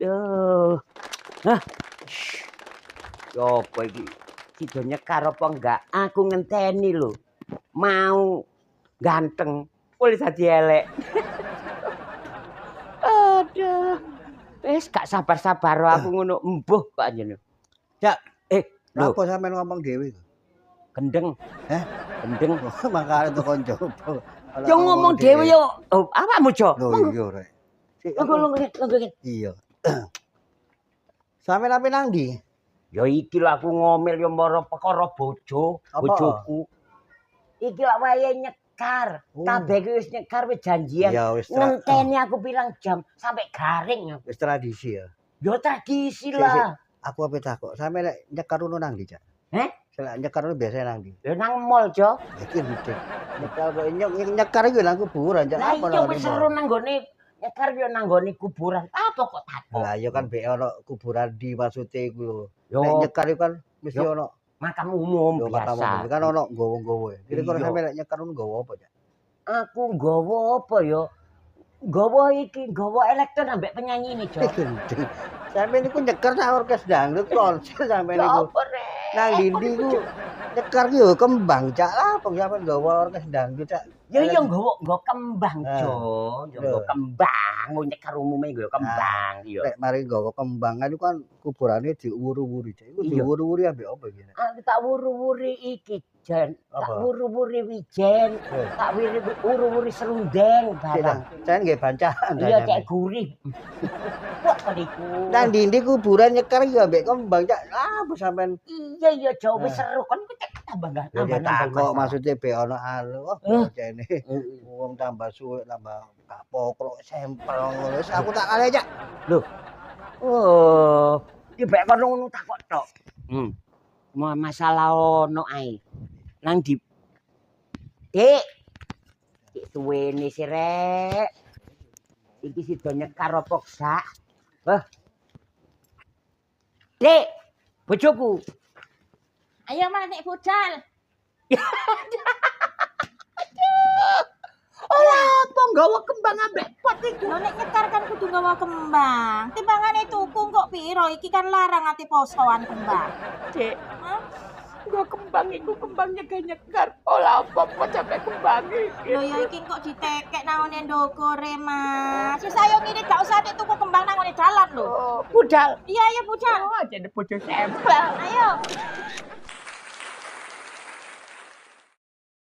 Aduh. Hah. Yo apa iki? Sido nyekar apa enggak? Aku ngenteni lho. Mau ganteng, boleh dadi elek. Aduh. Wis gak sabar-sabar aku ngono embuh kok anjene. Cak, Lho, apa sampean ngomong dhewe? gendeng. Heh? Gendeng. Mangkane tekan jopo. Yo ngomong dhewe yo. Oh, awakmu, Jo. Lho Monggo. iya rek. Monggo. Iya. Sampeyan ape nang ndi? Ya iki lho aku ngomel yo mara perkara bojoku. Iki lak wayahe nyekar. Kabeh ki wis nyekar wis janjian. Ya, wis Ngenteni aku pirang jam sampai garing aku. Wis tradisi ya. Yo tradisi lah. Aku ape takok, sampeyan nek nyekar ngono nang ndi, Cak? Heh? Selak nyekar ngono biasane nang ndi? Yo nang mall, Jo. Iki ndek. Nyekar iki nang kuburan, Cak. Lah iya wis seru nang gone nyekar yo nang gone kuburan. Apa kok takok? Lah ya kan bek ono kuburan di maksude iku lho. Yo Nek nyekar iku kan mesti ono makam umum biasa. kan ono nggowo-nggowo. Kira-kira sampeyan nek nyekar ngono nggowo apa, Cak? Aku nggawa apa ya? Nggawa iki, nggawa elektron ambek penyanyi ini, Jo. Sampeyan niku nyekar sak orkes dangdut konser sampeyan niku. Apa rek? Nang ndi ku nyekar ki yo kembang, Cak. Lah apa sampeyan nggawa orkes dangdut, Cak? Ya iya nggawa kembang, Jo. Ya nggawa kembang, nyekar umume nggawa kembang, iya. Nek mari nggawa kembang kan iku kan kuburane diuwur-uwuri, Cak. Iku diuwur-uwuri ambek apa iki? Aku tak wuru-wuri iki, Jan. Tak wuru-wuri wijen, tak wuru-wuri serundeng barang. Saya nggih bancaan. Iya cek gurih. Wah kadiku. Nang ndi kuburan nyekar iki ambek kembang, Cak. Ah, sampean Iya Jo, wis seru kan cek tambah kok maksudnya be ono anu. Oh, jane wong tambah suwe tambah gak pokrok sempel ngono. Wis aku tak kalih, Cak. Lho. Oh, iki bek kono ngono takok tok. Masalah ono ae. Nang di Dik. Dik suwene sih rek. Iki sida nyekar apa gak? Wah. Dik, bojoku. Ayo Mas nek budal. Ora apa nggawa kembang ambek pot iku. Lho nek nyekar kan kudu nggawa kembang. Timbangane tuku kok piro? Iki kan larang ati posoan kembang. Dik. Nggawa kembang iku kembangnya nyekar. Ora apa-apa sampe kembang iki. Lho ya iki kok ditekek nang ngene ndokore Mas. Wis ayo ngene gak usah nek tuku kembang nang ngene dalan lho. Oh, budal. Iya ya budal. Oh, jadi bojo sempel. Ayo.